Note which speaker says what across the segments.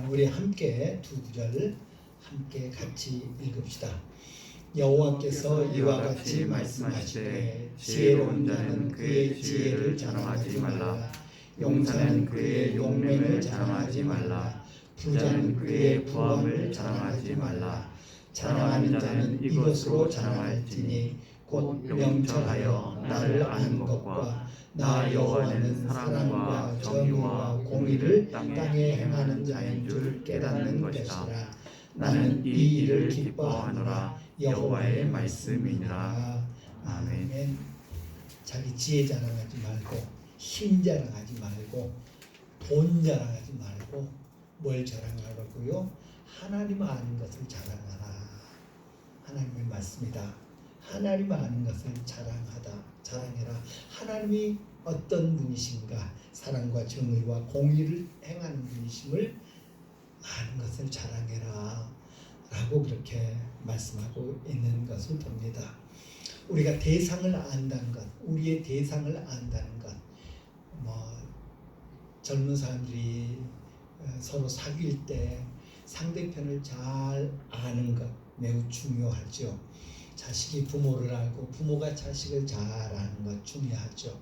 Speaker 1: 우리 함께 두 구절 함께 같이 읽읍시다. 여호와께서 이와 같이 말씀하시되 지혜로운 자는 그의 지혜를 자랑하지 말라. 용사는 그의 용맹을 자랑하지 말라. 부자는 그의 부함을 자랑하지 말라. 자랑하는 자는 이것으로 자랑할지니 곧 명철하여 나를 아는 것과 나 여호와는 사랑과 정의와 공의를 땅에 행하는 자인 줄 깨닫는 것이라. 나는 이 일을 기뻐하노라. 여호와의 말씀이니라. 아멘. 자기 지혜 자랑하지 말고, 힘 자랑하지 말고, 돈 자랑하지 말고, 뭘 자랑하라고요? 하나님 아는 것을 자랑하라. 하나님의 말씀이다. 하나님 아는 것을 자랑해라. 하나님이 어떤 분이신가, 사랑과 정의와 공의를 행하는 분이심을 아는 것을 자랑해라 라고 그렇게 말씀하고 있는 것을 봅니다. 우리가 대상을 안다는 것, 우리의 대상을 안다는 것, 젊은 사람들이 서로 사귈 때 상대편을 잘 아는 것 매우 중요하죠. 자식이 부모를 알고 부모가 자식을 잘 아는 것 중요하죠.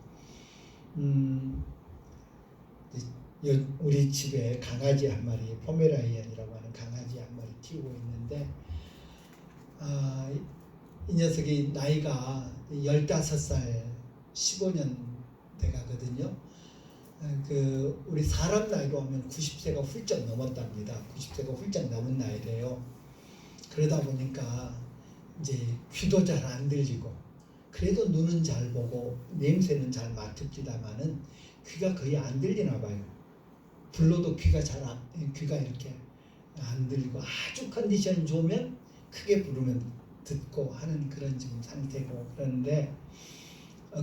Speaker 1: 우리 집에 강아지 한 마리, 포메라니안이라고 하는 강아지 한 마리 키우고 있는데 이 녀석이 나이가 15살, 15년 돼가거든요. 우리 사람 나이로 하면 90세가 훌쩍 넘었답니다. 90세가 훌쩍 넘은 나이래요. 그러다 보니까 이제 귀도 잘 안 들리고, 그래도 눈은 잘 보고 냄새는 잘 맡읍니다마는 귀가 거의 안 들리나 봐요. 불러도 귀가 이렇게 안 들리고, 아주 컨디션이 좋으면 크게 부르면 듣고 하는 그런 지금 상태고. 그런데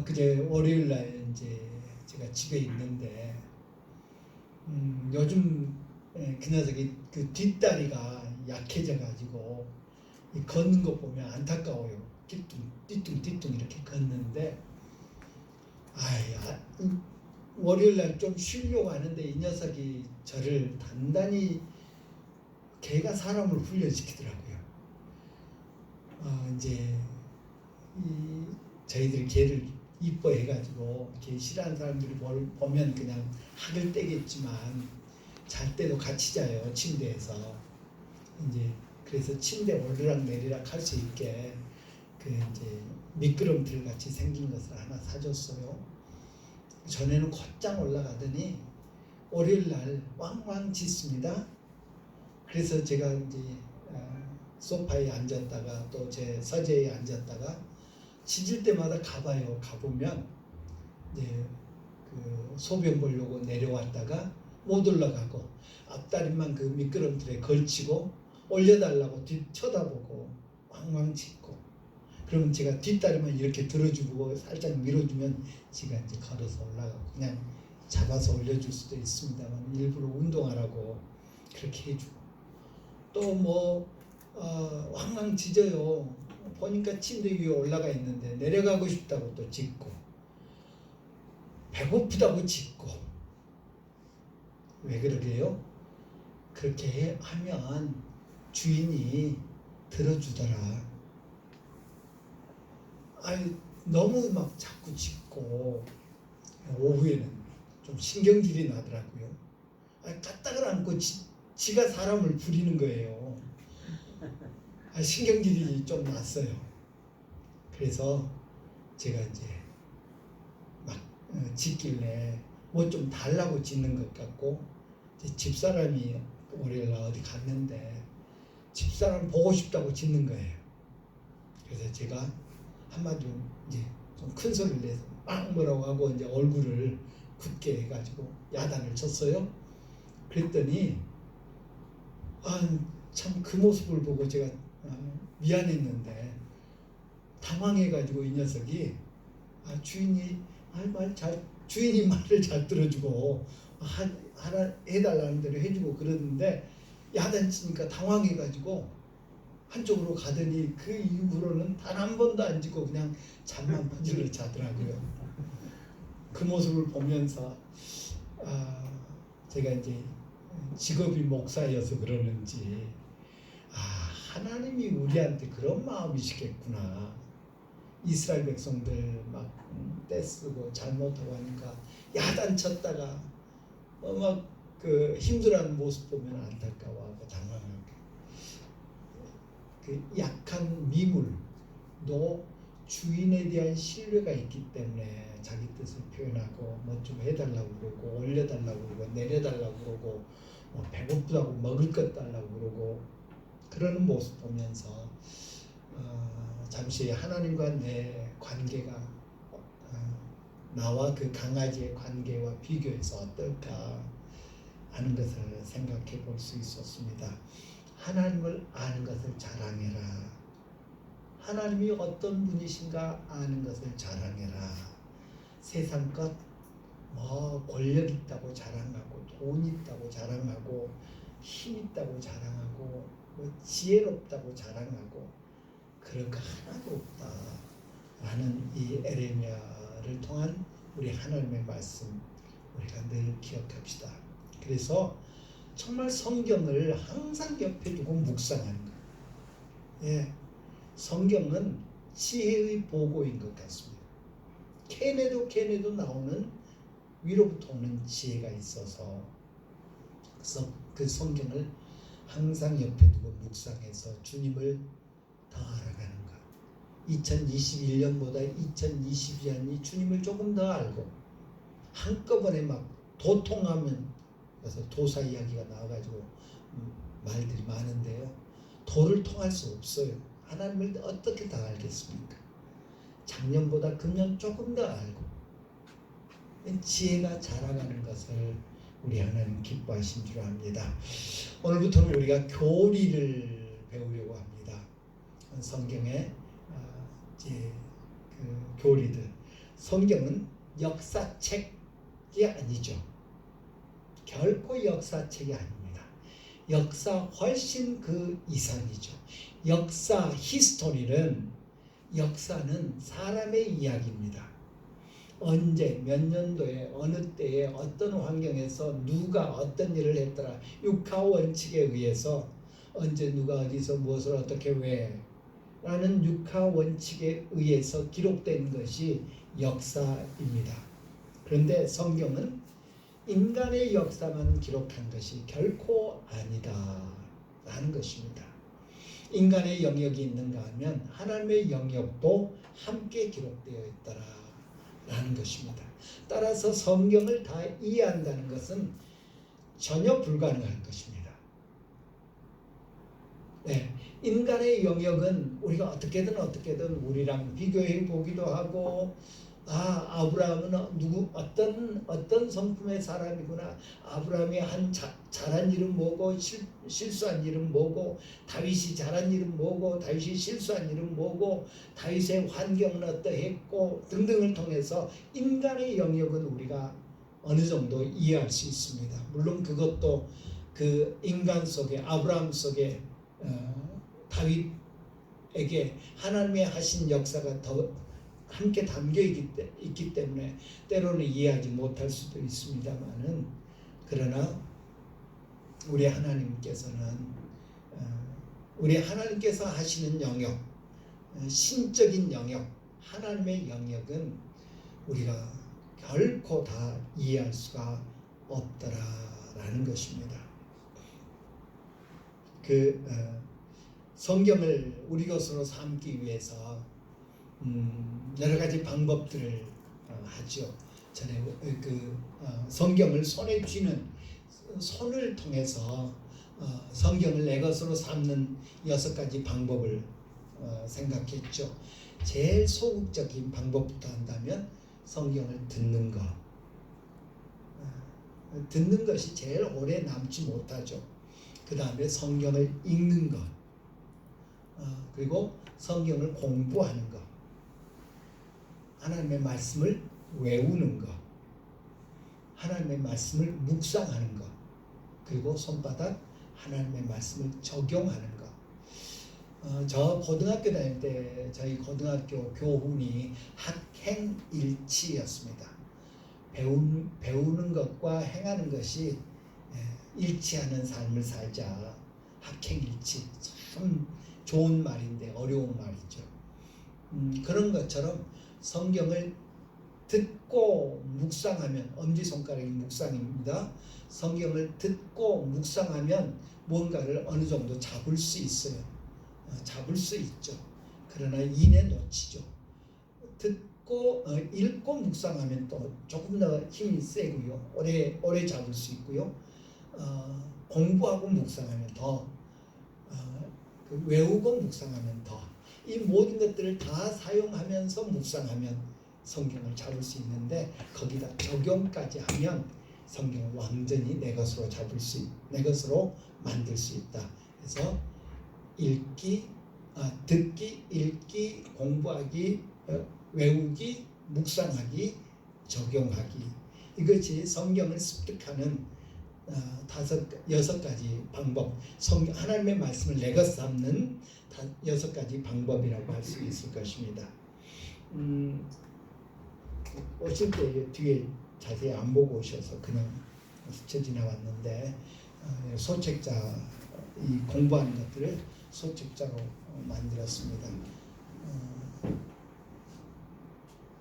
Speaker 1: 그제 월요일 날 이제 제가 집에 있는데 요즘 그 녀석이 그 뒷다리가 약해져 가지고 걷는 거 보면 안타까워요. 띠뚱 이렇게 걷는데 월요일 날 좀 쉬려고 하는데 이 녀석이 저를 단단히, 개가 사람을 훈련시키더라고요. 이제 저희들이 개를 이뻐해가지고 개 싫어하는 사람들이 보면 그냥 학을 떼겠지만 잘 때도 같이 자요, 침대에서. 이제 그래서 침대 오르락 내리락 할 수 있게 이제 미끄럼틀 같이 생긴 것을 하나 사줬어요. 전에는 곧장 올라가더니 월요일 날 왕왕 짖습니다. 그래서 제가 이제 소파에 앉았다가 또 제 서재에 앉았다가 짖을 때마다 가봐요. 가보면 이제 소변 보려고 내려왔다가 못 올라가고 앞다리만 그 미끄럼틀에 걸치고 올려달라고 쳐다보고 왕왕 짖고, 그러면 제가 뒷다리만 이렇게 들어주고 살짝 밀어주면 제가 이제 걸어서 올라가고, 그냥 잡아서 올려줄 수도 있습니다만 일부러 운동하라고 그렇게 해주고, 또 왕왕 짖어요. 보니까 침대 위에 올라가 있는데 내려가고 싶다고 또 짖고, 배고프다고 짖고. 왜 그러게요? 그렇게 하면 주인이 들어주더라. 너무 막 자꾸 짖고 오후에는 좀 신경질이 나더라고요. 까딱을 안고 지가 사람을 부리는 거예요. 신경질이 좀 났어요. 그래서 제가 이제 막 짖길래 뭐 좀 달라고 짖는 것 같고, 집사람이 월요일 날 어디 갔는데 집사람 보고 싶다고 짖는 거예요. 그래서 제가 한마디로 이제 좀 큰 소리를 내서 막 뭐라고 하고 이제 얼굴을 굳게 해가지고 야단을 쳤어요. 그랬더니 참 그 모습을 보고 제가 미안했는데 당황해가지고 이 녀석이 주인이 주인이 말을 잘 들어주고 하라 해달라는 대로 해주고 그러는데 야단 치니까 당황해가지고 한쪽으로 가더니 그 이후로는 단 한 번도 안 짖고 그냥 잠만 퍼질러 자더라고요. 그 모습을 보면서 제가 이제 직업이 목사여서 그러는지 하나님이 우리한테 그런 마음이시겠구나. 이스라엘 백성들 막 떼쓰고 잘못하고 하니까 야단쳤다가 막 그 힘들어하는 모습 보면 안타까워하고 당황하고, 그 약한 미물도 주인에 대한 신뢰가 있기 때문에 자기 뜻을 표현하고 뭐 좀 해달라고 그러고 올려달라고 그러고 내려달라고 그러고 뭐 배고프다고 먹을 것 달라고 그러고 그러는 모습 보면서 잠시 하나님과 내 관계가 나와 그 강아지의 관계와 비교해서 어떨까 하는 것을 생각해 볼 수 있었습니다. 하나님을 아는 것을 자랑해라. 하나님이 어떤 분이신가 아는 것을 자랑해라. 세상 것, 뭐 권력 있다고 자랑하고 돈 있다고 자랑하고 힘 있다고 자랑하고 뭐 지혜롭다고 자랑하고 그런 거 하나도 없다 라는 이 에레미야를 통한 우리 하나님의 말씀 우리가 늘 기억합시다. 그래서 정말 성경을 항상 옆에 두고 묵상하는 거예요. 성경은 지혜의 보고인 것 같습니다. 캐내도 나오는 위로부터 오는 지혜가 있어서 그래서 그 성경을 항상 옆에 두고 묵상해서 주님을 더 알아가는 것. 2021년보다 2022년이 주님을 조금 더 알고 한꺼번에 막 도통하면, 그래서 도사 이야기가 나와가지고 말들이 많은데요. 도를 통할 수 없어요. 하나님을 어떻게 다 알겠습니까? 작년보다 금년 조금 더 알고 지혜가 자라가는 것을 우리 하나님 기뻐하신 줄 압니다. 오늘부터는 우리가 교리를 배우려고 합니다. 성경의 이제 그 교리들. 성경은 역사책이 아니죠. 결코 역사책이 아닙니다. 역사 훨씬 그 이상이죠. 역사 역사는 사람의 이야기입니다. 언제 몇 년도에 어느 때에 어떤 환경에서 누가 어떤 일을 했더라. 육하 원칙에 의해서 언제 누가 어디서 무엇을 어떻게 왜 라는 육하 원칙에 의해서 기록된 것이 역사입니다. 그런데 성경은 인간의 역사만 기록한 것이 결코 아니다 라는 것입니다. 인간의 영역이 있는가 하면 하나님의 영역도 함께 기록되어 있더라 라는 것입니다. 따라서 성경을 다 이해한다는 것은 전혀 불가능한 것입니다. 인간의 영역은 우리가 어떻게든 우리랑 비교해 보기도 하고 아브라함은 어떤 성품의 사람이구나. 아브라함이 한 잘한 일은 뭐고 실수한 일은 뭐고, 다윗이 잘한 일은 뭐고 다윗이 실수한 일은 뭐고, 다윗의 환경은 어떠했고 등등을 통해서 인간의 영역은 우리가 어느 정도 이해할 수 있습니다. 물론 그것도 그 인간 속에 아브라함 속에 다윗에게 하나님의 하신 역사가 더 함께 담겨 있기 때문에 때로는 이해하지 못할 수도 있습니다만은, 그러나 우리 하나님께서는 우리 하나님께서 하시는 영역, 신적인 영역, 하나님의 영역은 우리가 결코 다 이해할 수가 없더라라는 것입니다. 성경을 우리 것으로 삼기 위해서 여러 가지 방법들을 하죠. 전에 성경을 손에 쥐는 손을 통해서 성경을 내 것으로 삼는 6가지 방법을 생각했죠. 제일 소극적인 방법부터 한다면 성경을 듣는 것. 듣는 것이 제일 오래 남지 못하죠. 그 다음에 성경을 읽는 것. 그리고 성경을 공부하는 것. 하나님의 말씀을 외우는 것, 하나님의 말씀을 묵상하는 것, 그리고 손바닥 하나님의 말씀을 적용하는 것. 저 고등학교 다닐 때 저희 고등학교 교훈이 학행일치였습니다. 배우는 것과 행하는 것이 일치하는 삶을 살자. 학행일치 참 좋은 말인데 어려운 말이죠. 그런 것처럼 성경을 듣고 묵상하면, 엄지손가락이 묵상입니다. 성경을 듣고 묵상하면 뭔가를 어느 정도 잡을 수 있어요. 잡을 수 있죠. 그러나 이내 놓치죠. 듣고 읽고 묵상하면 또 조금 더 힘이 세고요. 오래 잡을 수 있고요. 공부하고 묵상하면 더 외우고 묵상하면 더, 이 모든 것들을 다 사용하면서 묵상하면 성경을 잡을 수 있는데, 거기다 적용까지 하면 성경을 완전히 내 것으로 내 것으로 만들 수 있다. 그래서 듣기, 읽기, 공부하기, 외우기, 묵상하기, 적용하기, 이것이 성경을 습득하는 6가지 방법, 하나님의 말씀을 내가 삼는 6가지 방법이라고 할 수 있을 것입니다. 오실 때 뒤에 자세히 안 보고 오셔서 그냥 스쳐 지나왔는데, 소책자, 이 공부하는 것들을 소책자로 만들었습니다.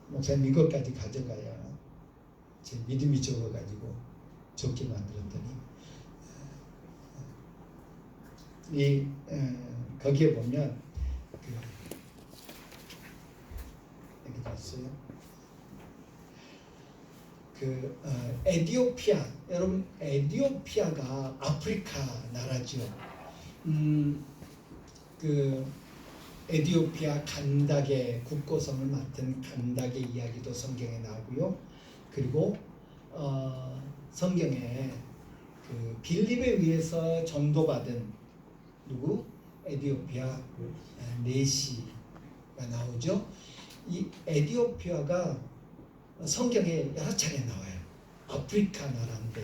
Speaker 1: 목사님 이것까지 가져가야 제 믿음이 적어가지고 적게 만들었더니, 거기에 보면 여기 봤어요. 에디오피아, 여러분 에디오피아가 아프리카 나라죠. 에디오피아 간닥의 국고성을 맡은 간닥의 이야기도 성경에 나오고요. 그리고 성경에 빌립에 의해서 전도받은 누구? 에디오피아 네시가 나오죠. 이 에디오피아가 성경에 여러 차례 나와요. 아프리카 나라인데,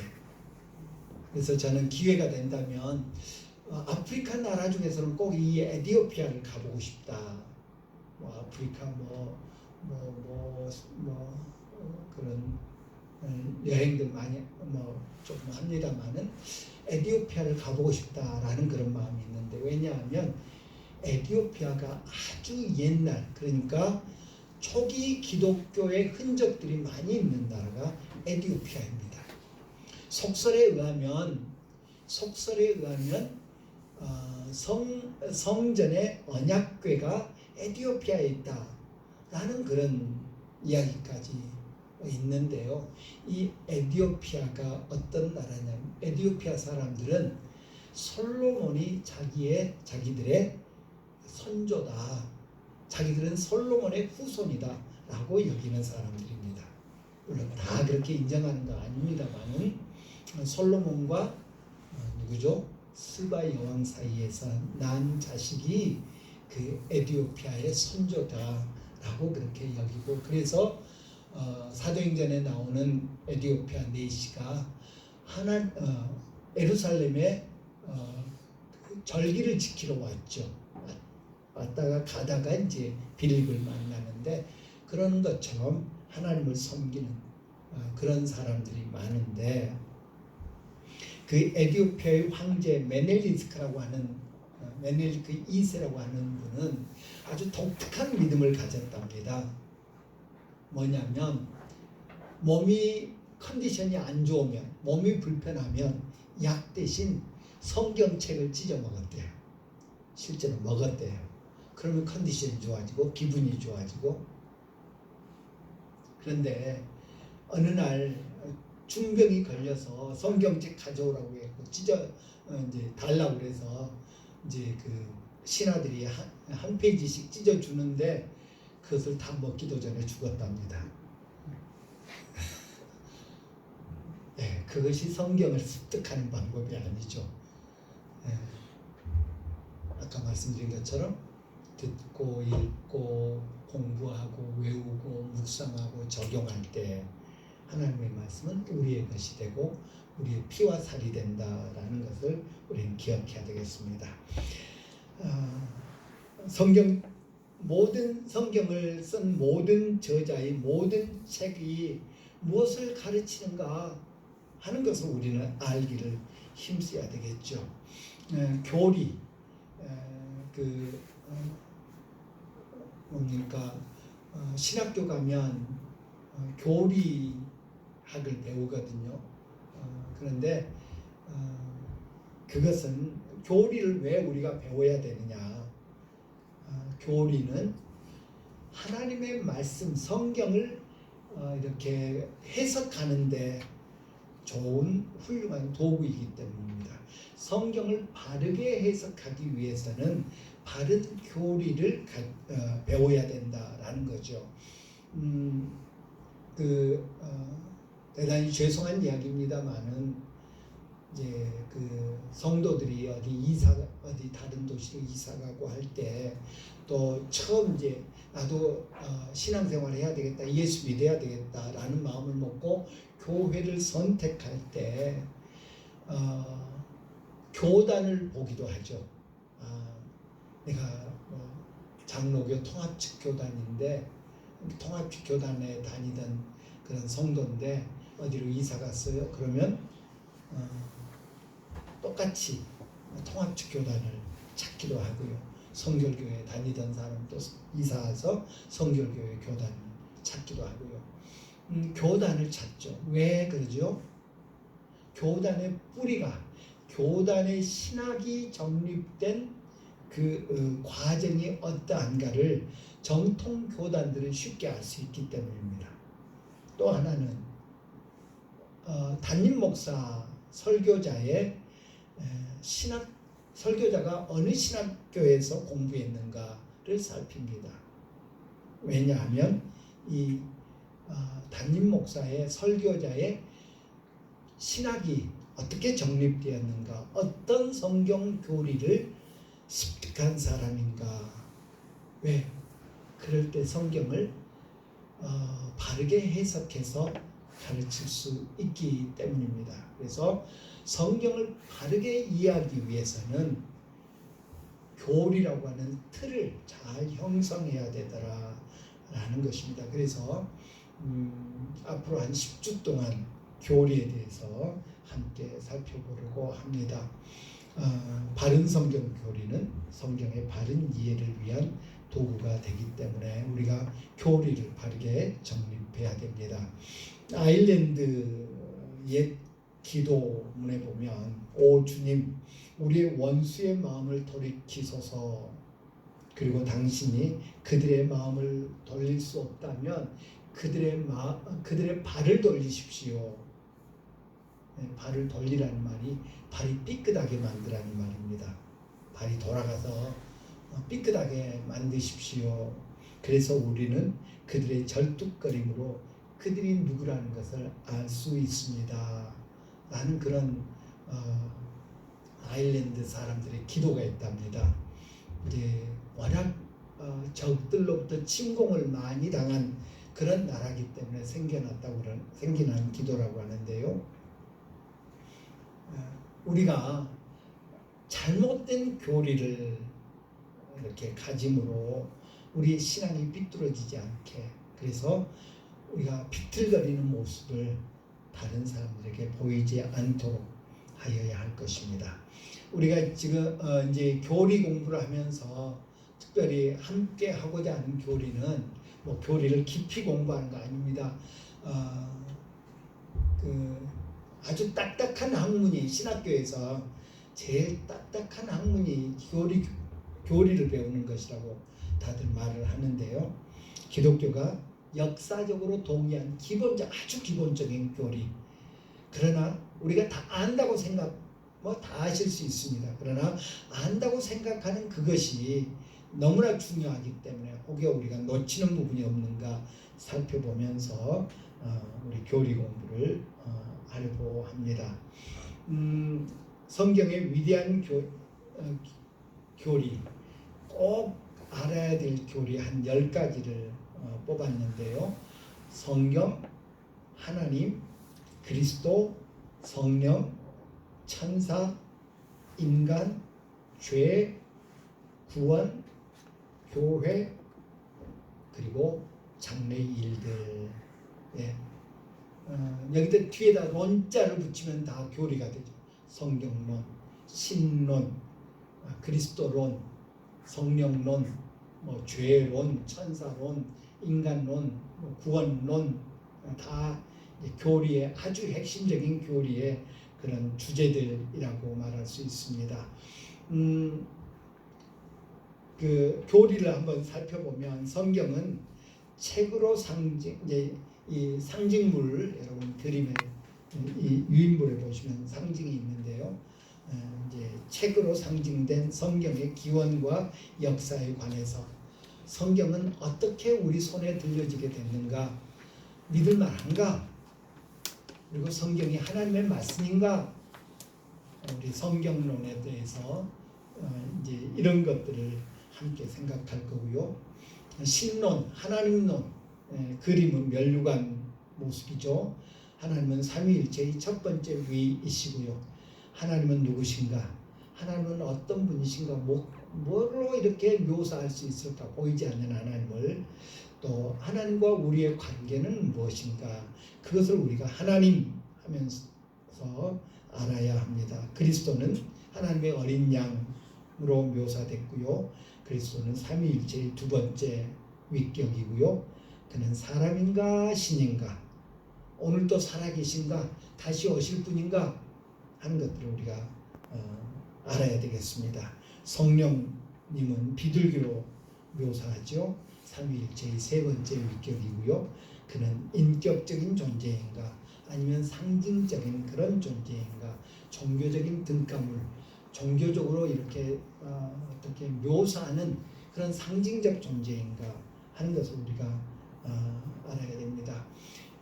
Speaker 1: 그래서 저는 기회가 된다면 아프리카 나라 중에서는 꼭 이 에디오피아를 가보고 싶다. 아프리카 그런 여행들 많이 조금 합니다만은 에디오피아를 가보고 싶다라는 그런 마음이 있는데, 왜냐하면 에디오피아가 아주 옛날, 그러니까 초기 기독교의 흔적들이 많이 있는 나라가 에디오피아입니다. 속설에 의하면 성전의 언약궤가 에디오피아에 있다라는 그런 이야기까지 있는데요. 이 에디오피아가 어떤 나라냐면, 에디오피아 사람들은 솔로몬이 자기들의 선조다, 자기들은 솔로몬의 후손이다 라고 여기는 사람들입니다. 물론 다 그렇게 인정하는 거 아닙니다만은, 솔로몬과 누구죠? 스바 여왕 사이에서 난 자식이 에디오피아의 선조다라고 그렇게 여기고, 그래서 사도행전에 나오는 에디오피아 네시가 예루살렘에 절기를 지키러 왔다가 가다가 이제 빌립을 만나는데, 그런 것처럼 하나님을 섬기는 그런 사람들이 많은데, 에디오피아의 황제 메넬리스크라고 하는 메넬리크 2세라고 하는 분은 아주 독특한 믿음을 가졌답니다. 뭐냐면, 컨디션이 안 좋으면, 몸이 불편하면 약 대신 성경책을 찢어 먹었대요. 실제로 먹었대요. 그러면 컨디션이 좋아지고 기분이 좋아지고. 그런데 어느 날 중병이 걸려서 성경책 가져오라고 해서 이제 달라고 그래서 이제 신하들이 한 페이지씩 찢어 주는데, 그것을 다 먹기도 전에 죽었답니다. 네, 그것이 성경을 습득하는 방법이 아니죠. 네. 아까 말씀드린 것처럼 듣고 읽고 공부하고 외우고 묵상하고 적용할 때 하나님의 말씀은 우리의 것이 되고 우리의 피와 살이 된다라는 것을 우리는 기억해야 되겠습니다. 모든 성경을 쓴 모든 저자의 모든 책이 무엇을 가르치는가 하는 것을 우리는 알기를 힘써야 되겠죠. 교리, 뭡니까? 신학교 가면 교리학을 배우거든요. 그런데 그것은 교리를 왜 우리가 배워야 되느냐? 교리는 하나님의 말씀, 성경을 이렇게 해석하는데 좋은 훌륭한 도구이기 때문입니다. 성경을 바르게 해석하기 위해서는 바른 교리를 배워야 된다라는 거죠. 대단히 죄송한 이야기입니다만은 이제 성도들이 어디 다른 도시로 이사 가고 할 때 또 처음 이제 나도 신앙생활을 해야 되겠다, 예수 믿어야 되겠다라는 마음을 먹고 교회를 선택할 때 교단을 보기도 하죠. 내가 장로교 통합측 교단인데 통합측 교단에 다니던 그런 성도인데 어디로 이사 갔어요? 그러면 똑같이 통합측 교단을 찾기도 하고요. 성결교회 다니던 사람도 이사 와서 성결교회 교단을 찾기도 하고요. 교단을 찾죠. 왜 그러죠? 교단의 뿌리가, 교단의 신학이 정립된 그 과정이 어떠한가를 정통 교단들은 쉽게 알 수 있기 때문입니다. 또 하나는 담임 목사 설교자의 설교자가 어느 신학교에서 공부했는가를 살핍니다. 왜냐하면 이 담임 목사의 설교자의 신학이 어떻게 정립되었는가, 어떤 성경 교리를 습득한 사람인가, 왜 그럴 때 성경을 바르게 해석해서 가르칠 수 있기 때문입니다. 그래서 성경을 바르게 이해하기 위해서는 교리라고 하는 틀을 잘 형성해야 되더라라는 것입니다. 그래서 앞으로 한 10주 동안 교리에 대해서 함께 살펴보려고 합니다. 바른 성경 교리는 성경의 바른 이해를 위한 도구가 되기 때문에 우리가 교리를 바르게 정립해야 됩니다. 아일랜드 옛 기도문에 보면 오 주님 우리의 원수의 마음을 돌이키소서, 그리고 당신이 그들의 마음을 돌릴 수 없다면 그들의 발을 돌리십시오. 발을 돌리라는 말이 발이 삐끗하게 만드라는 말입니다. 발이 돌아가서 삐끗하게 만드십시오. 그래서 우리는 그들의 절뚝거림으로 그들이 누구라는 것을 알 수 있습니다. 라는 그런 아일랜드 사람들의 기도가 있답니다. 이제 워낙 적들로부터 침공을 많이 당한 그런 나라이기 때문에 생겨난 기도라고 하는데요. 우리가 잘못된 교리를 이렇게 가짐으로 우리의 신앙이 삐뚤어지지 않게, 그래서 우리가 비틀거리는 모습을 다른 사람들에게 보이지 않도록 하여야 할 것입니다. 우리가 지금 이제 교리 공부를 하면서 특별히 함께 하고자 하는 교리는 뭐 교리를 깊이 공부하는 거 아닙니다. 아주 딱딱한 학문이, 신학교에서 제일 딱딱한 학문이 교리를 배우는 것이라고 다들 말을 하는데요. 기독교가 역사적으로 동의한 아주 기본적인 교리. 그러나 우리가 다 안다고 다 아실 수 있습니다. 그러나 안다고 생각하는 그것이 너무나 중요하기 때문에 혹여 우리가 놓치는 부분이 없는가 살펴보면서 우리 교리 공부를 하려고 합니다. 성경의 위대한 교리, 꼭 알아야 될 교리 한 10가지를 뽑았는데요. 성경, 하나님, 그리스도, 성령, 천사, 인간, 죄, 구원, 교회, 그리고 장래의 일들. 여기다 뒤에다 론자를 붙이면 다 교리가 되죠. 성경론, 신론, 그리스도론, 성령론, 뭐 죄론, 천사론, 인간론, 뭐 구원론, 다 교리의 아주 핵심적인 교리의 그런 주제들이라고 말할 수 있습니다. 그 교리를 한번 살펴보면 성경은 책으로 이제 이 상징물, 여러분 그림에 이 유인물에 보시면 상징이 있는데요. 이제 책으로 상징된 성경의 기원과 역사에 관해서 성경은 어떻게 우리 손에 들려지게 됐는가, 믿을 만한가, 그리고 성경이 하나님의 말씀인가, 우리 성경론에 대해서 이제 이런 것들을 함께 생각할 거고요. 신론, 하나님론, 그림은 멸류관 모습이죠. 하나님은 삼위일체의 첫 번째 위이시고요. 하나님은 누구신가? 하나님은 어떤 분이신가? 뭐로 이렇게 묘사할 수 있을까? 보이지 않는 하나님을. 또 하나님과 우리의 관계는 무엇인가? 그것을 우리가 하나님 하면서 알아야 합니다. 그리스도는 하나님의 어린 양으로 묘사됐고요. 그리스도는 삼위일체의 두 번째 위격이고요. 그는 사람인가 신인가, 오늘도 살아계신가, 다시 오실 분인가 하는 것들을 우리가 알아야 되겠습니다. 성령님은 비둘기로 묘사하죠. 삼위일체의 세 번째 위격이고요. 그는 인격적인 존재인가, 아니면 상징적인 그런 존재인가, 종교적인 등가물, 종교적으로 이렇게 어떻게 묘사하는 그런 상징적 존재인가 하는 것을 우리가 알아야 됩니다.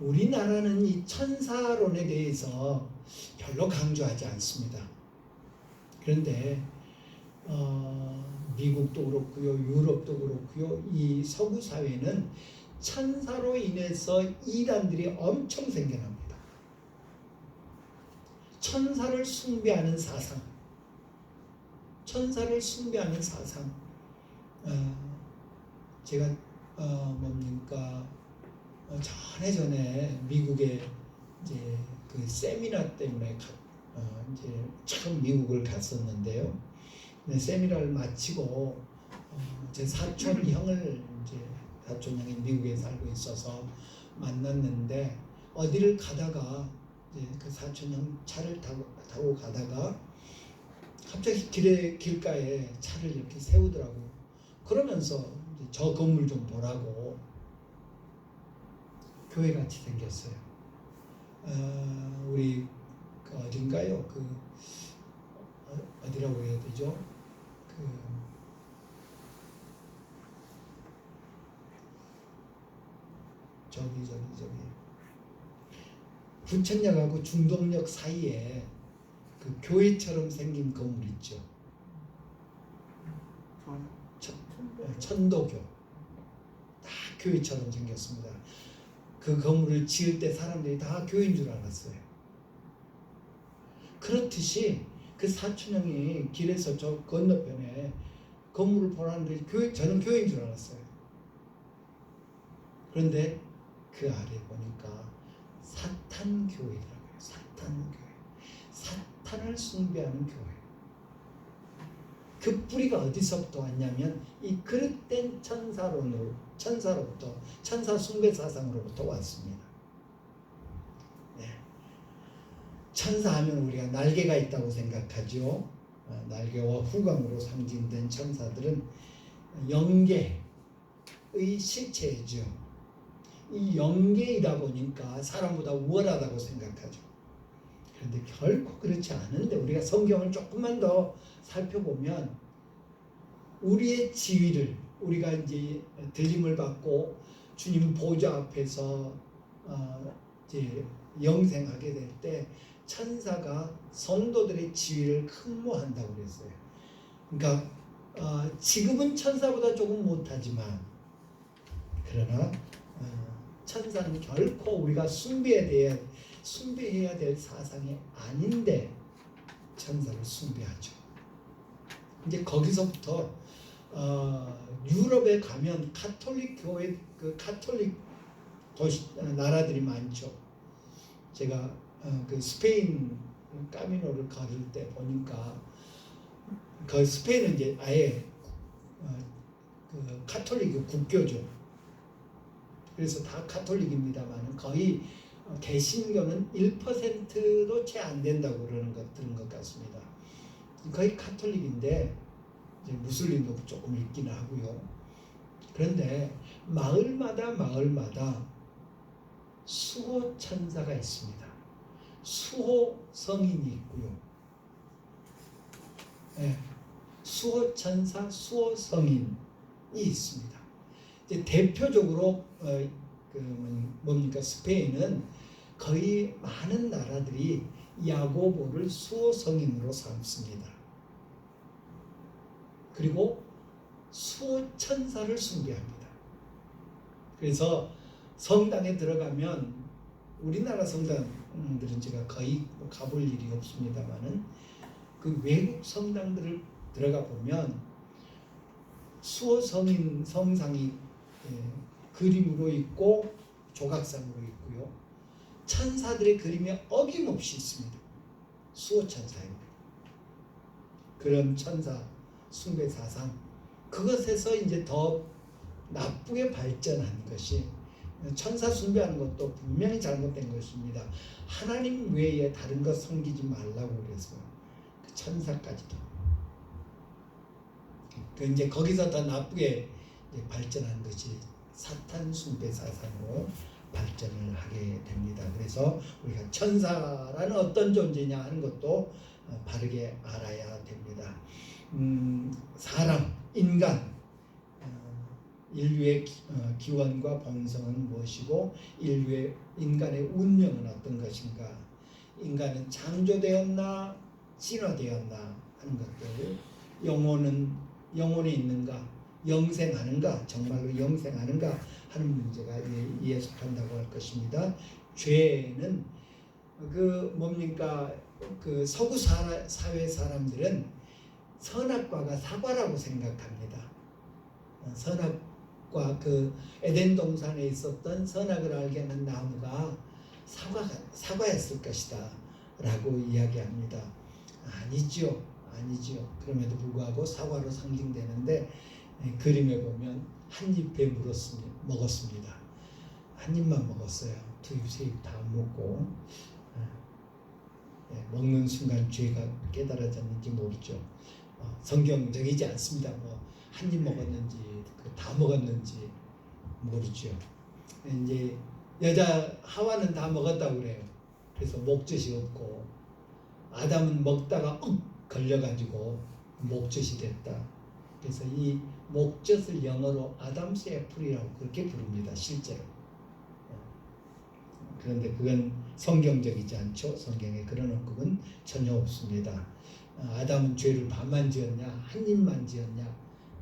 Speaker 1: 우리나라는 이 천사론에 대해서 별로 강조하지 않습니다. 그런데 미국도 그렇고요, 유럽도 그렇고요, 이 서구 사회는 천사로 인해서 이단들이 엄청 생겨납니다. 천사를 숭배하는 사상, 천사를 숭배하는 사상. 제가 뭡니까 전에 미국에 이제 그 세미나 때문에 이제 처음 미국을 갔었는데요. 세미나를 마치고 제 사촌 형을 이제 사촌 형이 미국에 살고 있어서 만났는데, 어디를 가다가 이제 그 사촌 형 차를 타고 가다가 갑자기 길가에 차를 이렇게 세우더라고요. 그러면서 이제 저 건물 좀 보라고, 교회같이 생겼어요. 우리 그 어딘가요? 그 어디라고 해야 되죠? 저기 부천역하고 중동역 사이에 그 교회처럼 생긴 건물 있죠. 천도교. 다 교회처럼 생겼습니다. 그 건물을 지을 때 사람들이 다 교회인 줄 알았어요. 그렇듯이 그 사촌형이 길에서 저 건너편에 건물을 보라는데 저는 교회인 줄 알았어요. 그런데 그 아래 보니까 사탄 교회라고요. 사탄 교회. 사탄을 숭배하는 교회. 그 뿌리가 어디서부터 왔냐면 이 그릇된 천사로부터, 천사 숭배 사상으로부터 왔습니다. 네. 천사하면 우리가 날개가 있다고 생각하죠. 날개와 후광으로 상징된 천사들은 영계의 실체이죠. 이 영계이다 보니까 사람보다 우월하다고 생각하죠. 그런데 결코 그렇지 않은데, 우리가 성경을 조금만 더 살펴보면 우리의 지위를, 우리가 이제 들림을 받고 주님 보좌 앞에서 이제 영생하게 될 때 천사가 성도들의 지위를 흠모한다고 그랬어요. 그러니까 지금은 천사보다 조금 못하지만, 그러나 천사는 결코 우리가 숭배해야 될 사상이 아닌데 천사를 숭배하죠. 이제 거기서부터 유럽에 가면 가톨릭 교회, 그 가톨릭 나라들이 많죠. 제가 그 스페인 까미노를 걸을 때 보니까 그 스페인은 이제 아예 그 카톨릭 국교죠. 그래서 다 카톨릭입니다만 거의 개신교는 1%도 채 안 된다고 들은 것 같습니다. 거의 카톨릭인데 이제 무슬림도 조금 있기는 하고요. 그런데 마을마다 수호 천사가 있습니다. 수호 성인이 있고요. 네, 수호 천사, 수호 성인이 있습니다. 이제 대표적으로 뭡니까 스페인은 거의 많은 나라들이 야고보를 수호 성인으로 삼습니다. 그리고 수호 천사를 숭배합니다. 그래서 성당에 들어가면 우리나라 성당들은 제가 거의 가볼 일이 없습니다만은 그 외국 성당들을 들어가 보면 수호 성인 성상이 그림으로 있고 조각상으로 있고요. 천사들의 그림이 어김없이 있습니다. 수호 천사입니다. 그런 천사 숭배 사상 그것에서 이제 더 나쁘게 발전한 것이 천사 숭배하는 것도 분명히 잘못된 것입니다. 하나님 외에 다른 것 섬기지 말라고 그래서 그 천사까지도 그 이제 거기서 더 나쁘게 발전한 것이 사탄 숭배 사상으로 발전을 하게 됩니다. 그래서 우리가 천사라는 어떤 존재냐 하는 것도 바르게 알아야 됩니다. 사람, 인간, 인류의 기원과 본성은 무엇이고 인간의 운명은 어떤 것인가, 인간은 창조되었나 진화되었나 하는 것들, 영혼이 있는가, 영생하는가, 정말로 영생하는가 하는 문제가 이에 속한다고 할 것입니다. 죄는 그 서구 사회 사람들은 선악과가 사과라고 생각합니다. 선악과 그 에덴 동산에 있었던 선악을 알게 하는 나무가 사과였을 것이다 라고 이야기합니다. 아니죠. 그럼에도 불구하고 사과로 상징되는데 그림에 보면 한 입에 먹었습니다. 한 입만 먹었어요. 두 입, 세 입 다 먹고 먹는 순간 죄가 깨달아졌는지 모르죠. 성경적이지 않습니다. 한 입 먹었는지 다 먹었는지 모르죠. 이제 여자 하와는 다 먹었다고 그래요. 그래서 목젖이 없고 아담은 먹다가 걸려가지고 목젖이 됐다. 그래서 이 목젖을 영어로 아담스 애플이라고 그렇게 부릅니다. 실제로. 그런데 그건 성경적이지 않죠. 성경에 그런 언급은 전혀 없습니다. 아담은 죄를 반만 지었냐 한 입만 지었냐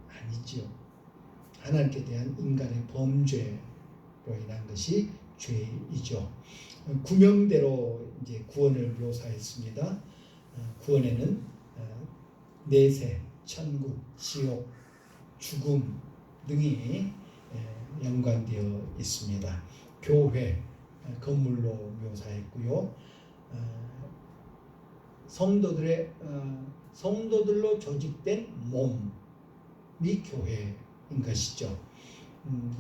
Speaker 1: 아니죠. 하나님께 대한 인간의 범죄로 인한 것이 죄이죠. 구명대로 이제 구원을 묘사했습니다. 구원에는 내세, 천국, 지옥, 죽음 등이 연관되어 있습니다. 교회, 건물로 묘사했고요. 성도들로 조직된 몸이 교회인 것이죠.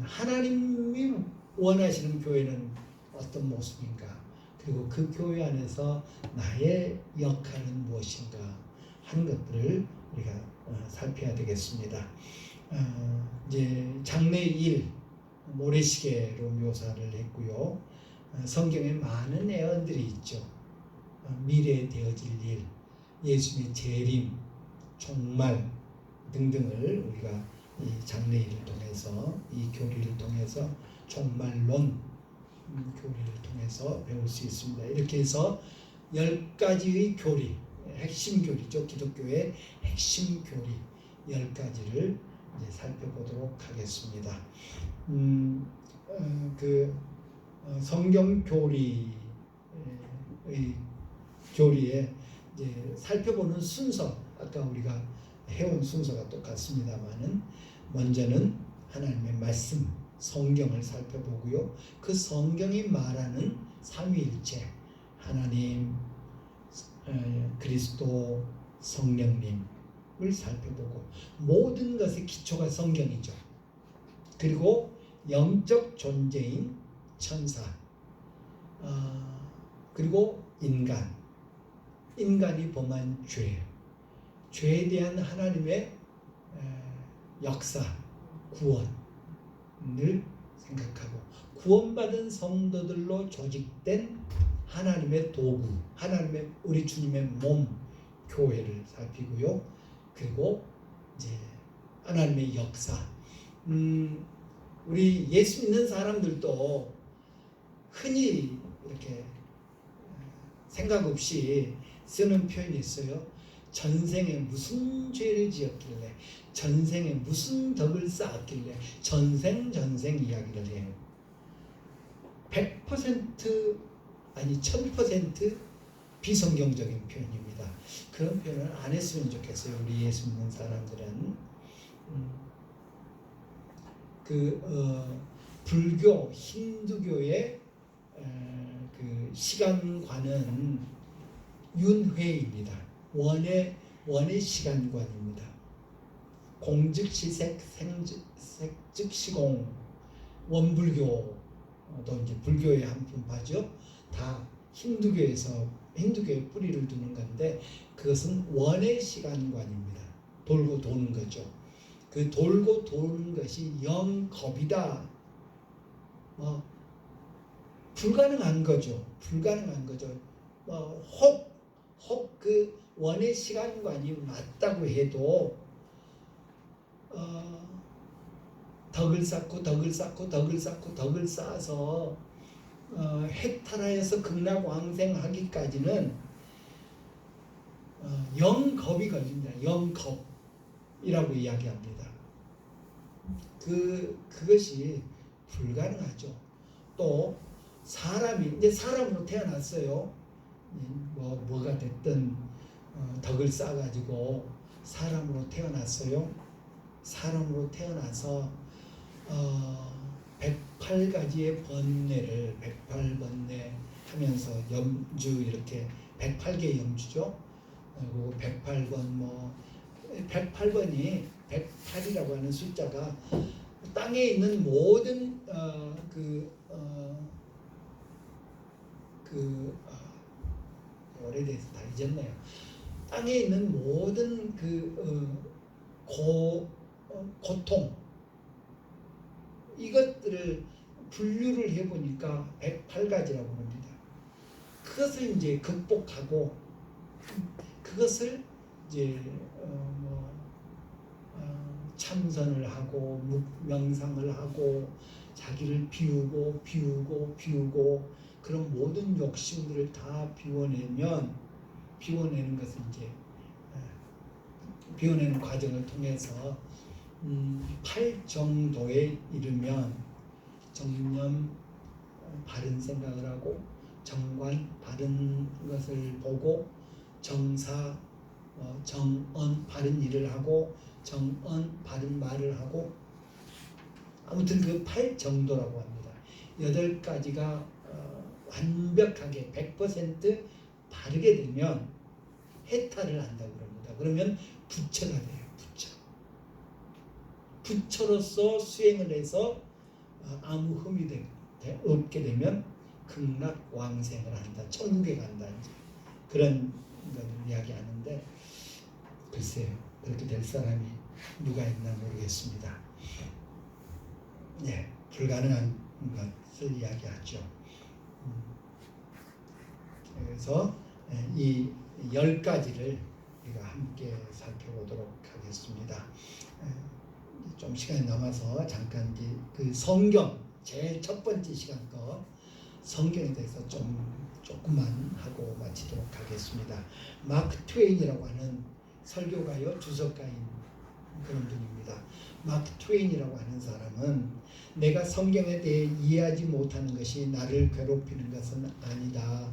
Speaker 1: 하나님이 원하시는 교회는 어떤 모습인가? 그리고 그 교회 안에서 나의 역할은 무엇인가 하는 것들을 우리가 살펴야 되겠습니다. 이제 장래일 모래시계로 묘사를 했고요. 성경에 많은 예언들이 있죠. 미래에 되어질 일, 예수님의 재림, 종말 등등을 우리가 이 장래일을 통해서 이 교리를 통해서 종말론 교리를 통해서 배울 수 있습니다. 이렇게 해서 10가지의 교리, 핵심 교리죠. 기독교의 핵심 교리 10가지를 이제 살펴보도록 하겠습니다. 성경 교리의 교리에 이제 살펴보는 순서, 아까 우리가 해온 순서가 똑같습니다만은 먼저는 하나님의 말씀, 성경을 살펴보고요. 그 성경이 말하는 삼위일체, 하나님, 그리스도, 성령님을 살펴보고 모든 것의 기초가 성경이죠. 그리고 영적 존재인 천사, 그리고 인간이 범한 죄에 대한 하나님의 역사, 구원을 생각하고 구원받은 성도들로 조직된 하나님의 도구, 우리 주님의 몸, 교회를 살피고요. 그리고 이제 하나님의 역사. 우리 예수 믿는 사람들도 흔히 이렇게 생각 없이 쓰는 표현이 있어요. 전생에 무슨 죄를 지었길래, 전생에 무슨 덕을 쌓았길래 전생 이야기를 해요. 100% 아니 1000% 비성경적인 표현입니다. 그런 표현을 안 했으면 좋겠어요. 우리 예수 믿는 사람들은. 불교, 힌두교의 그 시간관은 윤회입니다. 원의 시간관입니다. 공즉시색, 생즉시공. 원불교도 이제 불교의 한 분파죠. 다 힌두교의 뿌리를 두는 건데 그것은 원의 시간관입니다. 돌고 도는 거죠. 그 돌고 도는 것이 영겁이다. 불가능한 거죠. 혹 그 원의 시간관이 맞다고 해도 덕을 쌓아서 해탈하여서 극락왕생하기까지는 영겁이 걸립니다. 영겁이라고 이야기합니다. 그것이 불가능하죠. 또 사람이 이제 사람으로 태어났어요. 뭐가 됐든 덕을 쌓아가지고 사람으로 태어났어요. 사람으로 태어나서 108가지의 번뇌를 108번뇌 하면서 염주 이렇게 108개 염주죠. 그리고 108번 108번이 108이라고 하는 숫자가 땅에 있는 모든 오래돼서 다 잊었네요. 땅에 있는 모든 고통 이것들을 분류를 해보니까 108가지라고 합니다. 그것을 이제 극복하고 그것을 이제 참선을 하고 명상을 하고 자기를 비우고 그런 모든 욕심들을 다 비워내는 것을 이제 비워내는 과정을 통해서 8정도에 이르면 정념 바른 생각을 하고 정관 바른 것을 보고 정사 정언 바른 일을 하고 정언 바른 말을 하고 아무튼 그 8정도라고 합니다. 8가지가 완벽하게 100% 바르게 되면 해탈을 한다고 합니다. 그러면 부처가 돼요. 부처로서 수행을 해서 아무 흠이 없게 되면 극락왕생을 한다. 천국에 간다. 이제 그런 걸 이야기하는데 글쎄요. 그렇게 될 사람이 누가 있나 모르겠습니다. 네, 불가능한 것을 이야기하죠. 그래서 이 10가지를 우리가 함께 살펴보도록 하겠습니다. 좀 시간이 남아서 잠깐 이제 그 성경 제일 첫 번째 시간 거 성경에 대해서 조금만 하고 마치도록 하겠습니다. 마크 트웨인이라고 하는 설교가요 주석가인 그런 분입니다. 마크 트웨인이라고 하는 사람은 내가 성경에 대해 이해하지 못하는 것이 나를 괴롭히는 것은 아니다.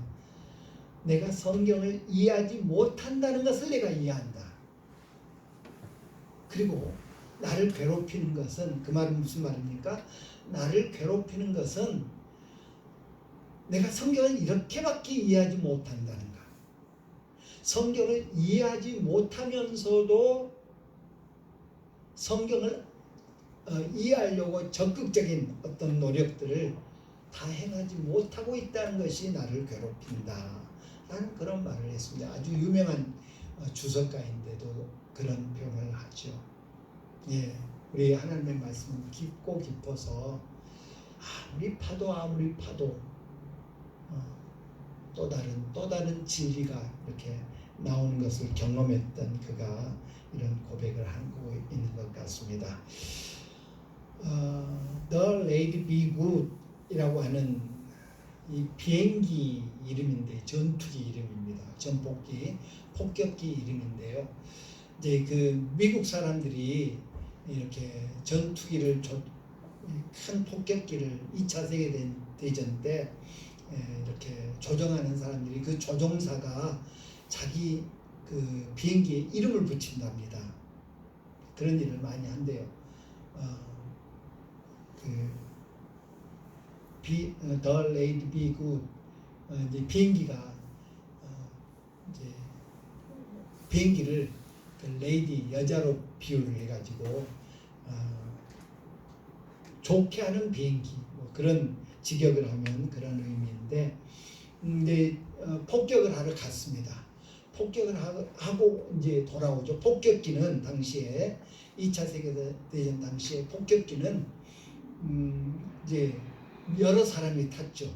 Speaker 1: 내가 성경을 이해하지 못한다는 것을 내가 이해한다. 그리고 나를 괴롭히는 것은 그 말은 무슨 말입니까? 나를 괴롭히는 것은 내가 성경을 이렇게밖에 이해하지 못한다는가. 성경을 이해하지 못하면서도 성경을 이해하려고 적극적인 어떤 노력들을 다 행하지 못하고 있다는 것이 나를 괴롭힌다 라는 그런 말을 했습니다. 아주 유명한 주석가인데도 그런 표현을 하죠. 예, 우리 하나님의 말씀은 깊고 깊어서 아무리 파도 또 다른 진리가 이렇게 나오는 것을 경험했던 그가 이런 고백을 하고 있는 것 같습니다. The Lady Be Good 이라고 하는 이 비행기 이름인데, 전투기 이름입니다. 전폭기, 폭격기 이름인데요. 이제 그 미국 사람들이 이렇게 전투기를 큰 폭격기를 2차 세계대전 때 이렇게 조종하는 사람들이 그 조종사가 자기 그 비행기에 이름을 붙인답니다. 그런 일을 많이 한대요. The Lady Be Good, 이제 비행기가 이제 비행기를 그 레이디 여자로 비유를 해가지고 좋게 하는 비행기, 뭐 그런 직역을 하면 그런 의미인데, 폭격을 하러 갔습니다. 폭격을 하고 이제 돌아오죠. 폭격기는 당시에 2차 세계대전 당시에 폭격기는 이제 여러 사람이 탔죠.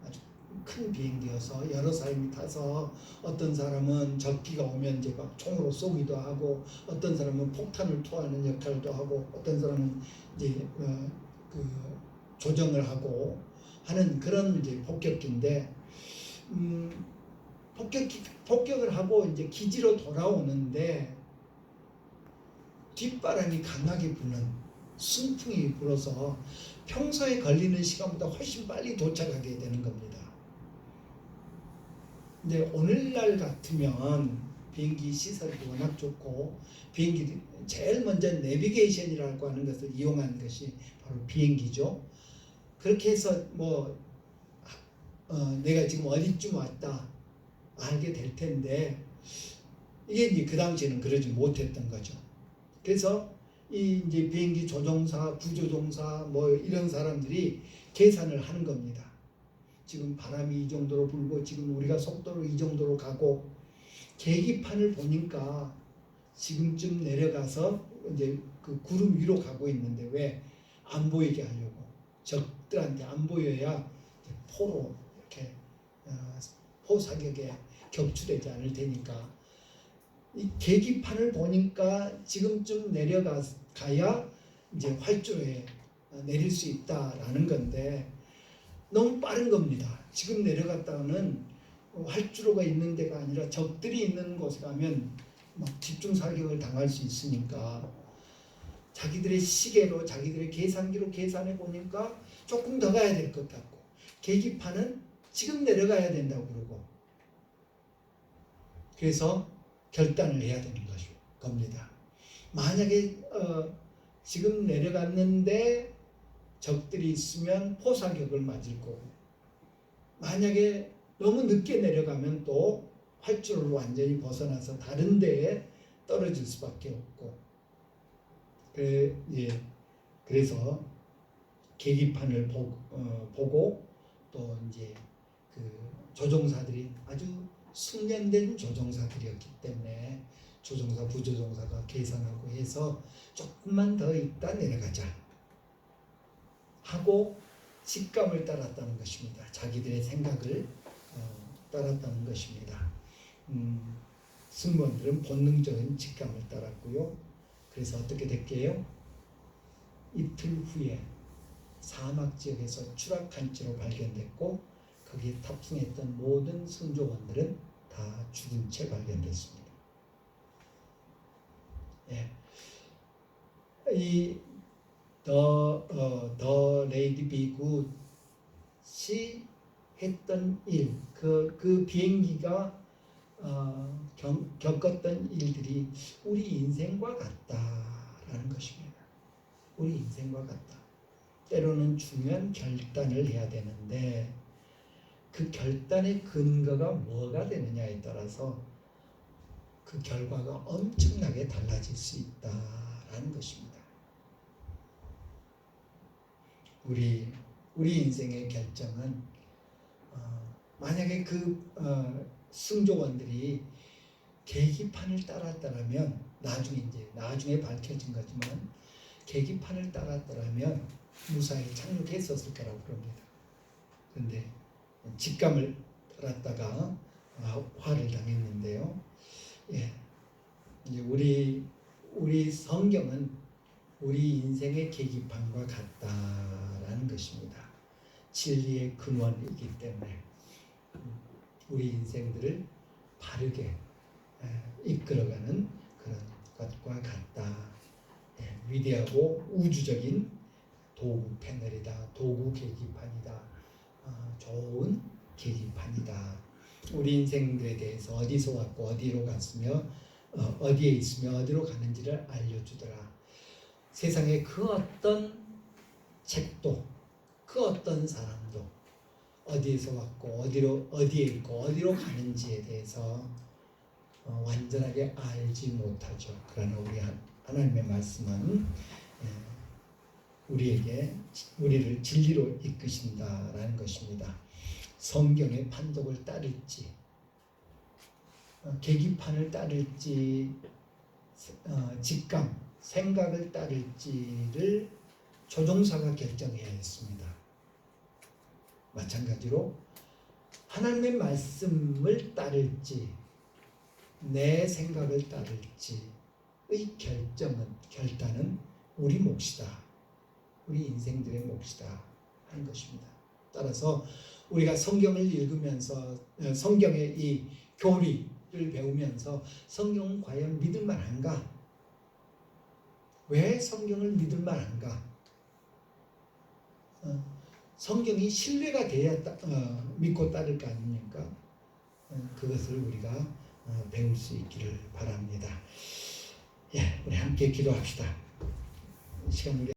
Speaker 1: 아주 큰 비행기여서 여러 사람이 타서 어떤 사람은 적기가 오면 이제 막 총으로 쏘기도 하고, 어떤 사람은 폭탄을 투하하는 역할도 하고, 어떤 사람은 이제 그 조정을 하고 하는 그런 이제 폭격기인데, 폭격을 하고 이제 기지로 돌아오는데 뒷바람이 강하게 부는 순풍이 불어서 평소에 걸리는 시간보다 훨씬 빨리 도착하게 되는 겁니다. 근데 오늘날 같으면 비행기 시설이 워낙 좋고, 비행기 제일 먼저 내비게이션이라고 하는 것을 이용하는 것이 바로 비행기죠. 그렇게 해서 내가 지금 어디쯤 왔다 알게 될 텐데, 이게 이제 그 당시에는 그러지 못했던 거죠. 그래서 이 이제 비행기 조종사, 부조종사 뭐 이런 사람들이 계산을 하는 겁니다. 지금 바람이 이 정도로 불고, 지금 우리가 속도로 이 정도로 가고, 계기판을 보니까 지금쯤 내려가서 이제 그 구름 위로 가고 있는데, 왜? 안 보이게 하려고. 적들한테 안 보여야 포로 이렇게 포 사격에 격추되지 않을 테니까, 이 계기판을 보니까 지금쯤 내려가야 이제 활주로에 내릴 수 있다라는 건데, 너무 빠른 겁니다. 지금 내려갔다가는 활주로가 있는 데가 아니라 적들이 있는 곳에 가면 막 집중 사격을 당할 수 있으니까, 자기들의 시계로, 자기들의 계산기로 계산해 보니까 조금 더 가야 될 것 같고, 계기판은 지금 내려가야 된다고 그러고, 그래서 결단을 해야 되는 겁니다. 만약에 지금 내려갔는데 적들이 있으면 포사격을 맞을 거고, 만약에 너무 늦게 내려가면 또 활주로를 완전히 벗어나서 다른 데에 떨어질 수밖에 없고, 그래서 계기판을 보고, 또 이제 그 조종사들이 아주 숙련된 조종사들이었기 때문에 조종사, 부조종사가 계산하고 해서 조금만 더 있다 내려가자 하고 직감을 따랐다는 것입니다. 자기들의 생각을 따랐다는 것입니다. 승무원들은 본능적인 직감을 따랐고요. 그래서 어떻게 됐게요? 이틀 후에 사막 지역에서 추락한 채로 발견됐고, 거기에 탑승했던 모든 승조원들은 다 죽은 채 발견됐습니다. 예. 이 The Lady Be Good이 했던 일, 그 비행기가 겪었던 일들이 우리 인생과 같다라는 것입니다. 우리 인생과 같다. 때로는 중요한 결단을 해야 되는데 그 결단의 근거가 뭐가 되느냐에 따라서 그 결과가 엄청나게 달라질 수 있다라는 것입니다. 우리 인생의 결정은 만약에 그 승조원들이 계기판을 따랐더라면 나중에 밝혀진 거지만 계기판을 따랐더라면 무사히 착륙했었을 거라고 그럽니다. 그런데 직감을 따랐다가 화를 당했는데요. 예, 이제 우리 성경은 우리 인생의 계기판과 같다라는 것입니다. 진리의 근원이기 때문에 우리 인생들을 바르게 이끌어가는 그런 것과 같다. 위대하고 우주적인 도구 패널이다. 도구 계기판이다. 좋은 계기판이다. 우리 인생들에 대해서 어디서 왔고 어디로 갔으며 어디에 있으며 어디로 가는지를 알려주더라. 세상의 그 어떤 책도 그 어떤 사람도 어디에서 왔고 어디에 있고 어디로 가는지에 대해서 완전하게 알지 못하죠. 그러나 우리 하나님의 말씀은 우리를 진리로 이끄신다라는 것입니다. 성경의 판독을 따를지 계기판을 따를지 직감, 생각을 따를지를 조종사가 결정해야 했습니다. 마찬가지로 하나님의 말씀을 따를지 내 생각을 따를지의 결단은 우리 몫이다. 우리 인생들의 몫이다 하는 것입니다. 따라서 우리가 성경을 읽으면서 성경의 이 교리를 배우면서 성경은 과연 믿을 만한가? 왜 성경을 믿을 만한가? 성경이 신뢰가 돼야 믿고 따를 거 아닙니까? 그것을 우리가 배울 수 있기를 바랍니다. 예, 우리 함께 기도합시다. 시간 우리